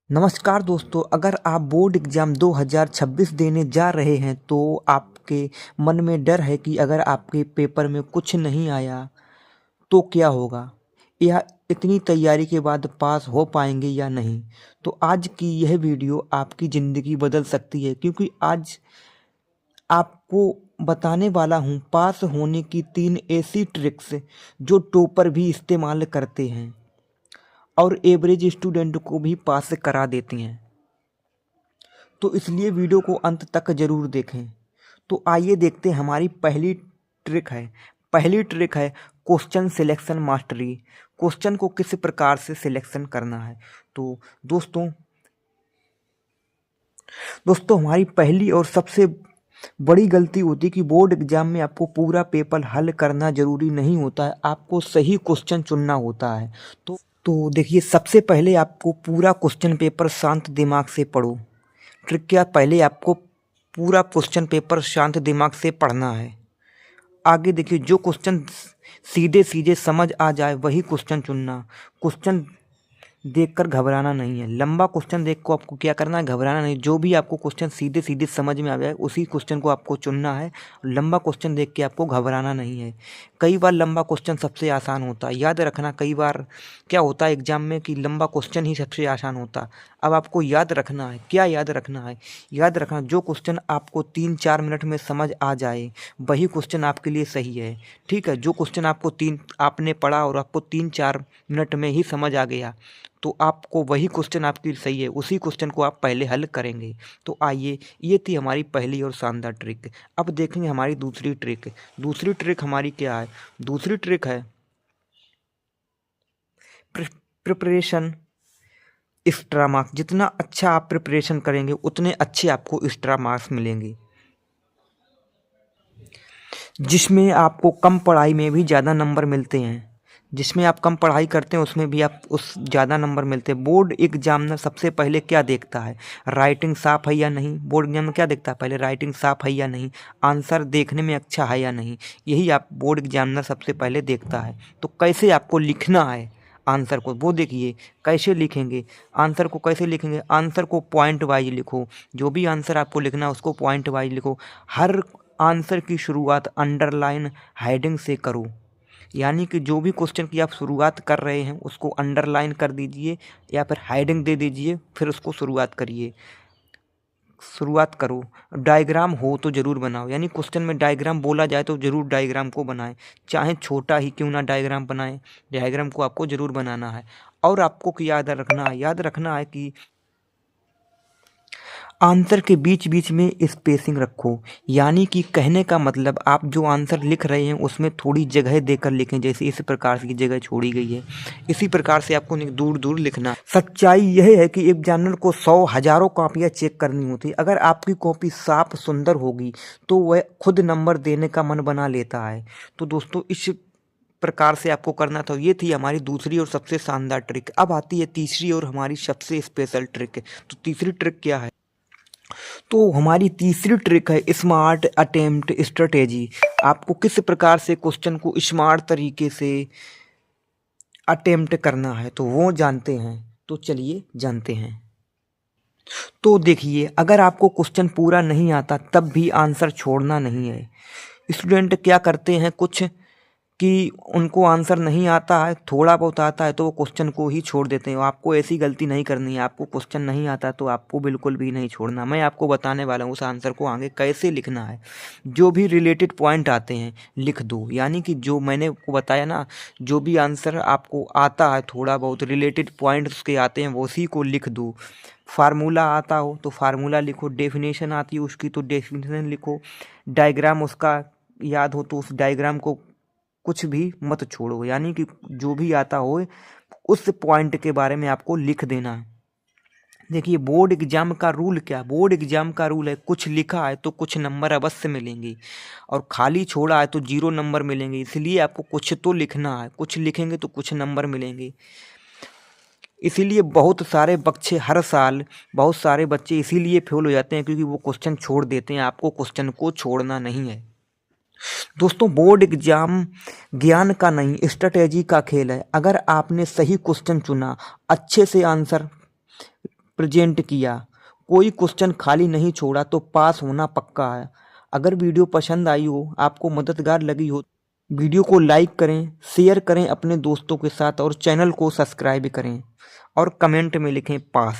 नमस्कार दोस्तों, अगर आप बोर्ड एग्ज़ाम 2026 देने जा रहे हैं तो आपके मन में डर है कि अगर आपके पेपर में कुछ नहीं आया तो क्या होगा, या इतनी तैयारी के बाद पास हो पाएंगे या नहीं। तो आज की यह वीडियो आपकी ज़िंदगी बदल सकती है, क्योंकि आज आपको बताने वाला हूँ पास होने की 3 ऐसी ट्रिक्स जो टॉपर भी इस्तेमाल करते हैं और एवरेज स्टूडेंट को भी पास करा देती हैं। तो इसलिए वीडियो को अंत तक ज़रूर देखें। तो आइए देखते हैं हमारी पहली ट्रिक है क्वेश्चन सिलेक्शन मास्टरी। क्वेश्चन को किस प्रकार से सिलेक्शन करना है। तो दोस्तों हमारी पहली और सबसे बड़ी गलती होती है कि बोर्ड एग्जाम में आपको पूरा पेपर हल करना ज़रूरी नहीं होता है, आपको सही क्वेश्चन चुनना होता है। तो देखिए, सबसे पहले आपको पूरा क्वेश्चन पेपर शांत दिमाग से पढ़ो। ट्रिक क्या, पहले आपको पूरा क्वेश्चन पेपर शांत दिमाग से पढ़ना है। आगे देखिए, जो क्वेश्चन सीधे सीधे समझ आ जाए वही क्वेश्चन चुनना। क्वेश्चन देखकर घबराना नहीं है। लंबा क्वेश्चन देख को आपको क्या करना है, घबराना नहीं। जो भी आपको क्वेश्चन सीधे सीधे समझ में आ जाए उसी क्वेश्चन को आपको चुनना है। लंबा क्वेश्चन देख के आपको घबराना नहीं है। कई बार लंबा क्वेश्चन सबसे आसान होता है, याद रखना। कई बार क्या होता है एग्जाम में कि लंबा क्वेश्चन ही सबसे आसान होता। अब आपको याद रखना है, क्या याद रखना है, याद रखना जो क्वेश्चन आपको 3-4 मिनट में समझ आ जाए वही क्वेश्चन आपके लिए सही है। ठीक है, जो क्वेश्चन आपने पढ़ा और आपको 3-4 मिनट में ही समझ आ गया तो आपको वही क्वेश्चन आपके लिए सही है, उसी क्वेश्चन को आप पहले हल करेंगे। तो आइए, ये थी हमारी पहली और शानदार ट्रिक। अब देखेंगे हमारी दूसरी ट्रिक। दूसरी ट्रिक हमारी क्या है, दूसरी ट्रिक है प्रिपरेशन एक्स्ट्रा मार्क्स। जितना अच्छा आप प्रिपरेशन करेंगे उतने अच्छे आपको एक्स्ट्रा मार्क्स मिलेंगे, जिसमें आपको कम पढ़ाई में भी ज़्यादा नंबर मिलते हैं। जिसमें आप कम पढ़ाई करते हैं उसमें भी आप उस ज़्यादा नंबर मिलते हैं। बोर्ड एग्जामिनर सबसे पहले क्या देखता है, राइटिंग साफ़ है या नहीं। बोर्ड एग्जाम में क्या देखता है, पहले राइटिंग साफ़ है या नहीं, आंसर देखने में अच्छा है या नहीं। यही आप बोर्ड एग्जामिनर सबसे पहले देखता है। तो कैसे आपको लिखना है आंसर को, वो देखिए। कैसे लिखेंगे आंसर को, कैसे लिखेंगे आंसर को, पॉइंट वाइज लिखो। जो भी आंसर आपको लिखना है उसको पॉइंट वाइज लिखो। हर आंसर की शुरुआत अंडरलाइन हेडिंग से करो। यानी कि जो भी क्वेश्चन की आप शुरुआत कर रहे हैं उसको अंडरलाइन कर दीजिए या फिर हेडिंग दे दीजिए, फिर उसको शुरुआत करो। डायग्राम हो तो ज़रूर बनाओ, यानी क्वेश्चन में डायग्राम बोला जाए तो ज़रूर डायग्राम को बनाएं, चाहे छोटा ही क्यों ना डायग्राम बनाएं। डायग्राम को आपको ज़रूर बनाना है। और आपको याद रखना है कि आंसर के बीच बीच में स्पेसिंग रखो। यानी कि कहने का मतलब, आप जो आंसर लिख रहे हैं उसमें थोड़ी जगह देकर लिखें। जैसे इस प्रकार की जगह छोड़ी गई है, इसी प्रकार से आपको दूर दूर लिखना है। सच्चाई यह है कि एग्जामिनर को 100 हज़ारों कॉपियाँ चेक करनी होती है। अगर आपकी कॉपी साफ सुंदर होगी तो वह खुद नंबर देने का मन बना लेता है। तो दोस्तों, इस प्रकार से आपको करना था। ये थी हमारी दूसरी और सबसे शानदार ट्रिक। अब आती है तीसरी और हमारी सबसे स्पेशल ट्रिक। तो तीसरी ट्रिक क्या है, तो हमारी तीसरी ट्रिक है स्मार्ट अटेम्प्ट स्ट्रेटेजी। आपको किस प्रकार से क्वेश्चन को स्मार्ट तरीके से अटेम्प्ट करना है तो वो जानते हैं। तो चलिए जानते हैं। तो देखिए, अगर आपको क्वेश्चन पूरा नहीं आता तब भी आंसर छोड़ना नहीं है। स्टूडेंट क्या करते हैं कुछ कि उनको आंसर नहीं आता है, थोड़ा बहुत आता है तो वो क्वेश्चन को ही छोड़ देते हैं। आपको ऐसी गलती नहीं करनी है। आपको क्वेश्चन नहीं आता तो आपको बिल्कुल भी नहीं छोड़ना। मैं आपको बताने वाला हूँ उस आंसर को आगे कैसे लिखना है। जो भी रिलेटेड पॉइंट आते हैं लिख दो। यानी कि जो मैंने आपको बताया ना, जो भी आंसर आपको आता है थोड़ा बहुत रिलेटेड पॉइंट उसके आते हैं वो उसी को लिख दो। फार्मूला आता हो तो फार्मूला लिखो, डेफिनेशन आती है उसकी तो डेफिनेशन लिखो, डायग्राम उसका याद हो तो उस डायग्राम को कुछ भी मत छोड़ो। यानी कि जो भी आता हो उस पॉइंट के बारे में आपको लिख देना है। देखिए, बोर्ड एग्जाम का रूल क्या, बोर्ड एग्जाम का रूल है कुछ लिखा है तो कुछ नंबर अवश्य मिलेंगे, और खाली छोड़ा है तो 0 नंबर मिलेंगे। इसलिए आपको कुछ तो लिखना है, कुछ लिखेंगे तो कुछ नंबर मिलेंगे। इसीलिए हर साल बहुत सारे बच्चे इसीलिए फेल हो जाते हैं क्योंकि वो क्वेश्चन छोड़ देते हैं। आपको क्वेश्चन को छोड़ना नहीं है। दोस्तों, बोर्ड एग्जाम ज्ञान का नहीं स्ट्रेटेजी का खेल है। अगर आपने सही क्वेश्चन चुना, अच्छे से आंसर प्रेजेंट किया, कोई क्वेश्चन खाली नहीं छोड़ा तो पास होना पक्का है। अगर वीडियो पसंद आई हो, आपको मददगार लगी हो, वीडियो को लाइक करें, शेयर करें अपने दोस्तों के साथ और चैनल को सब्सक्राइब करें और कमेंट में लिखें पास।